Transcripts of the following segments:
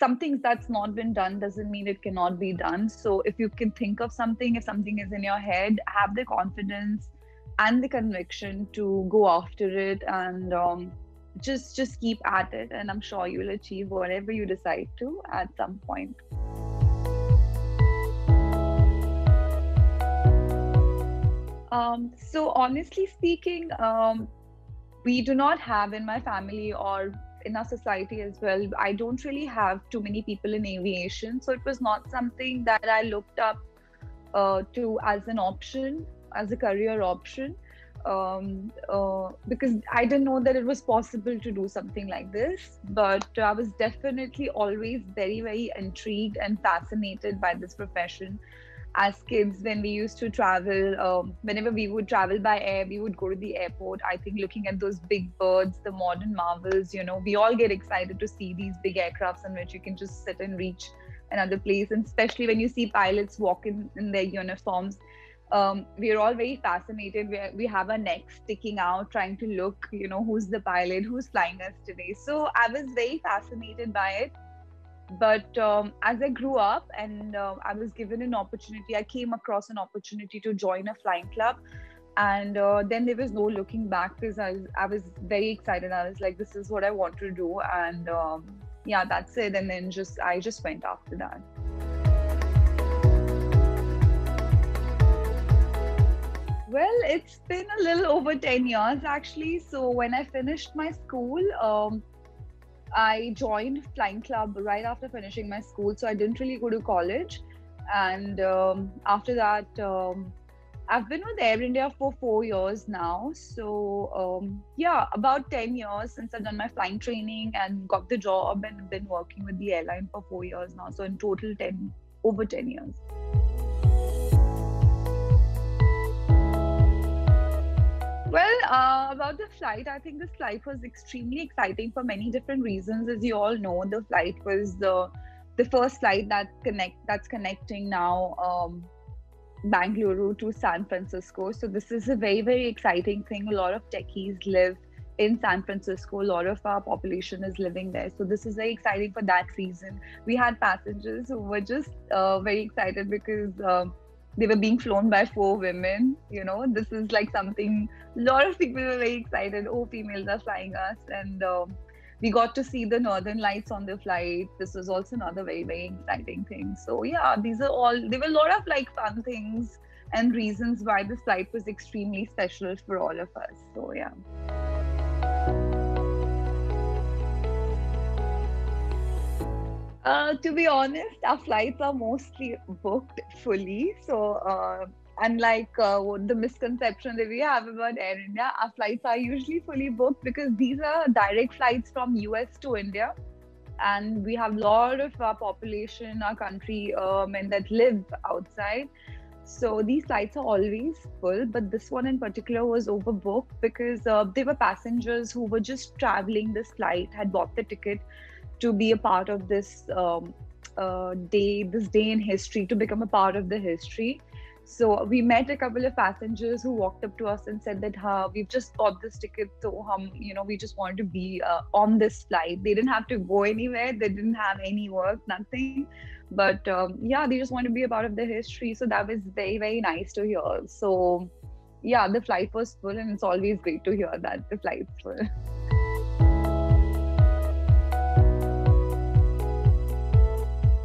some things that's not been done doesn't mean it cannot be done. So if you can think of something, if something is in your head, have the confidence and the conviction to go after it, and just keep at it, and I'm sure you'll achieve whatever you decide to at some point. So honestly speaking, we do not have in my family or in our society as well, I don't really have too many people in aviation. So it was not something that I looked up to as an option, as a career option, because I didn't know that it was possible to do something like this. But I was definitely always very, very intrigued and fascinated by this profession. As kids, when we used to travel, whenever we would travel by air, we would go to the airport. I think looking at those big birds, the modern marvels, we all get excited to see these big aircrafts in which you can just sit and reach another place. And especially when you see pilots walk in their uniforms, we are all very fascinated. We have our necks sticking out, trying to look, who's the pilot, who's flying us today. So I was very fascinated by it. But as I grew up and I was given an opportunity, I came across an opportunity to join a flying club. And then there was no looking back, because I was very excited. I was like, this is what I want to do. And yeah, that's it. And then I just went after that. Well, it's been a little over 10 years actually. So when I finished my school, I joined flying club right after finishing my school. So I didn't really go to college. And after that, I've been with Air India for 4 years now. So yeah, about 10 years since I've done my flying training and got the job, and been working with the airline for 4 years now. So in total, over 10 years. Well, about the flight, I think this flight was extremely exciting for many different reasons. As you all know, the flight was the first flight that's connecting now Bengaluru to San Francisco. So this is a very, very exciting thing. A lot of techies live in San Francisco. A lot of our population is living there. So this is very exciting for that reason. We had passengers who were just very excited because they were being flown by 4 women. This is like something, a lot of people were very excited. Oh, females are flying us. And we got to see the northern lights on the flight. This was also another very, very exciting thing. So yeah, there were a lot of like fun things and reasons why this flight was extremely special for all of us. So yeah. To be honest, our flights are mostly booked fully. So unlike the misconception that we have about Air India, our flights are usually fully booked because these are direct flights from US to India. And we have a lot of our population in our country and that live outside. So these flights are always full, but this one in particular was overbooked because there were passengers who were just traveling this flight, had bought the ticket to be a part of this day in history, to become a part of the history. So we met a couple of passengers who walked up to us and said that we've just bought this ticket, so we just wanted to be on this flight. They didn't have to go anywhere, they didn't have any work, nothing, but yeah, they just wanted to be a part of the history. So that was very, very nice to hear. So yeah, the flight was full, and it's always great to hear that the flight's full.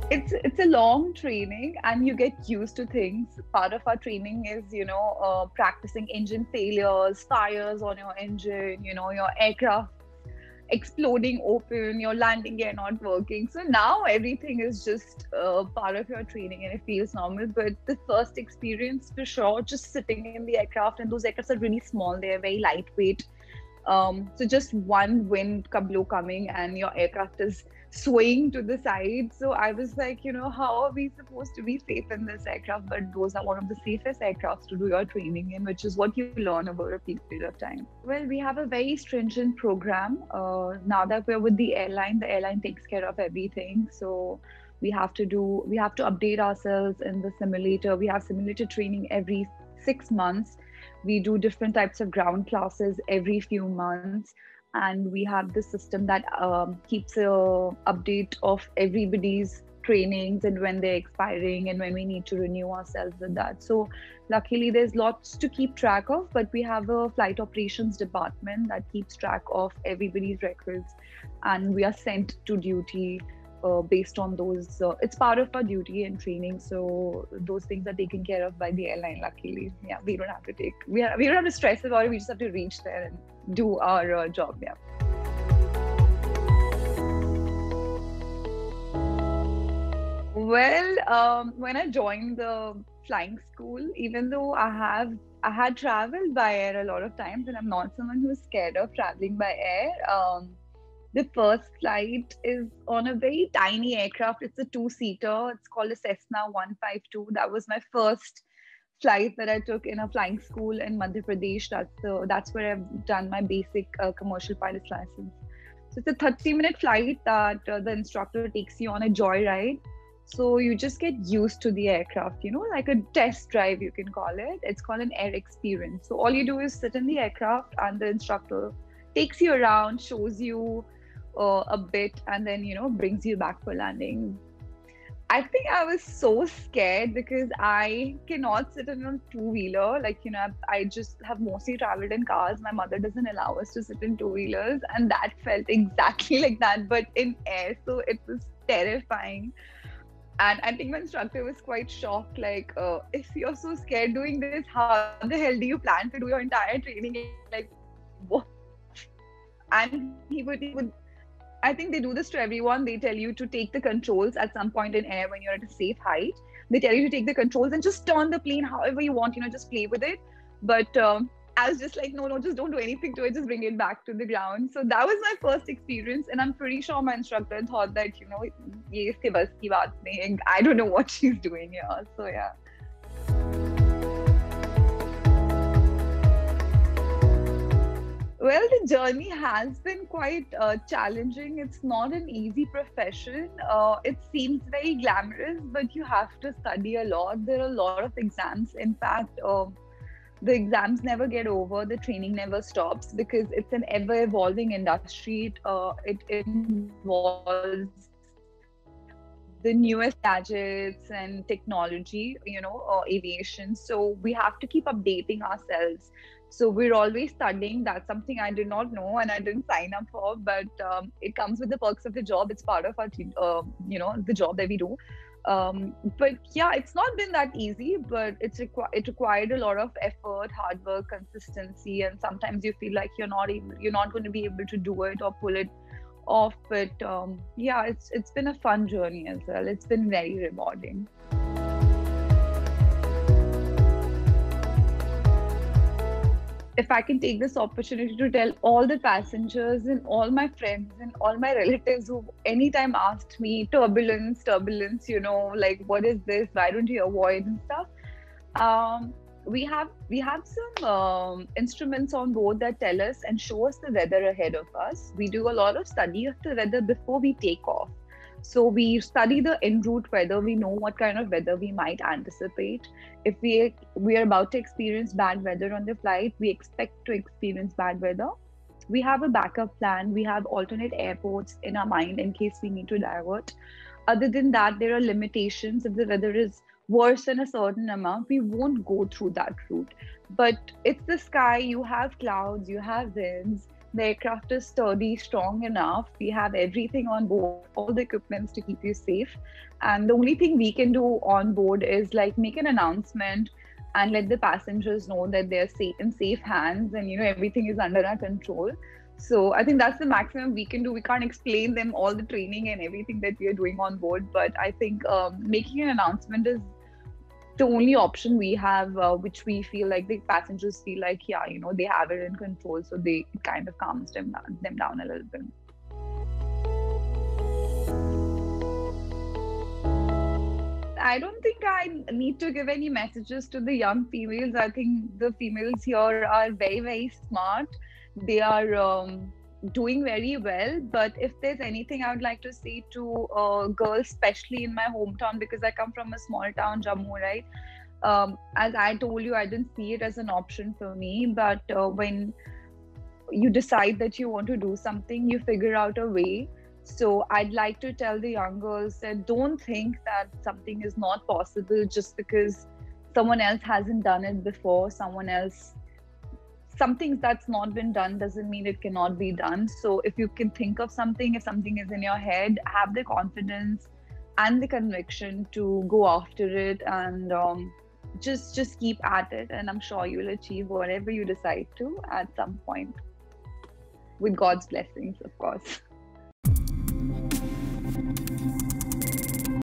It's a long training, and you get used to things. Part of our training is, practicing engine failures, fires on your engine, your aircraft exploding open, your landing gear not working. So now everything is just part of your training, and it feels normal. But the first experience, for sure, just sitting in the aircraft, and those aircrafts are really small, they're very lightweight. So just one wind blow coming and your aircraft is swaying to the side. So I was like, how are we supposed to be safe in this aircraft? But those are one of the safest aircrafts to do your training in, which is what you learn over a period of time. Well, we have a very stringent program. Now that we're with the airline takes care of everything. So we have to update ourselves in the simulator. We have simulator training every 6 months. We do different types of ground classes every few months. and we have this system that keeps a update of everybody's trainings and when they're expiring and when we need to renew ourselves with that. So luckily there's lots to keep track of, but we have a flight operations department that keeps track of everybody's records, and we are sent to duty based on those. It's part of our duty and training, so those things are taken care of by the airline. Luckily, yeah, we don't have to we don't have to stress about it. We just have to reach there and do our job. Yeah. Well, when I joined the flying school, even though I had traveled by air a lot of times, and I'm not someone who's scared of traveling by air. The first flight is on a very tiny aircraft. It's a two-seater. It's called a Cessna 152. That was my first flight that I took in a flying school in Madhya Pradesh. That's where I've done my basic commercial pilot's license. So it's a 30-minute flight that the instructor takes you on a joyride. So you just get used to the aircraft, like a test drive, you can call it. It's called an air experience. So all you do is sit in the aircraft and the instructor takes you around, shows you a bit, and then, brings you back for landing. I think I was so scared because I cannot sit in a two-wheeler. I just have mostly traveled in cars. My mother doesn't allow us to sit in two-wheelers, and that felt exactly like that, but in air. So it was terrifying. And I think my instructor was quite shocked, if you're so scared doing this, how the hell do you plan to do your entire training? Like, what? And he would, I think they do this to everyone. They tell you to take the controls at some point in air when you're at a safe height. They tell you to take the controls and just turn the plane however you want, just play with it. But I was just like, no, just don't do anything to it. Just bring it back to the ground. So that was my first experience. And I'm pretty sure my instructor thought that, ye iske bas ki baat nahi hai. I don't know what she's doing here. So yeah. Well, the journey has been quite challenging. It's not an easy profession. It seems very glamorous, but you have to study a lot. There are a lot of exams. In fact, the exams never get over. The training never stops because it's an ever-evolving industry. It involves the newest gadgets and technology, aviation. So we have to keep updating ourselves. So we're always studying. That's something I did not know and I didn't sign up for, but it comes with the perks of the job. It's part of our, the job that we do. But yeah, it's not been that easy, but it required a lot of effort, hard work, consistency, and sometimes you feel like you're not going to be able to do it or pull it off. But yeah, it's been a fun journey as well. It's been very rewarding. If I can take this opportunity to tell all the passengers and all my friends and all my relatives who anytime asked me, turbulence, what is this? Why don't you avoid and stuff? We have some instruments on board that tell us and show us the weather ahead of us. We do a lot of study of the weather before we take off. So we study the en route weather. We know what kind of weather we might anticipate. If we are about to experience bad weather on the flight, we expect to experience bad weather. We have a backup plan. We have alternate airports in our mind in case we need to divert. Other than that, there are limitations. If the weather is worse than a certain amount, we won't go through that route. But it's the sky. You have clouds, you have winds. The aircraft is sturdy, strong enough. We have everything on board, all the equipments to keep you safe. And the only thing we can do on board is make an announcement and let the passengers know that they're in safe hands and everything is under our control. So I think that's the maximum we can do. We can't explain them all the training and everything that we are doing on board, but I think making an announcement is the only option we have, which we feel like the passengers feel like, they have it in control. So it kind of calms them down a little bit. I don't think I need to give any messages to the young females. I think the females here are very, very smart. They are doing very well. But if there's anything I would like to say to girls, especially in my hometown, because I come from a small town, Jammu, right? As I told you, I didn't see it as an option for me. But when you decide that you want to do something, you figure out a way. So I'd like to tell the young girls that don't think that something is not possible just because someone else hasn't done it before. Something that's not been done doesn't mean it cannot be done. So if you can think of something, if something is in your head, have the confidence and the conviction to go after it, and just keep at it, and I'm sure you'll achieve whatever you decide to at some point, with God's blessings, of course.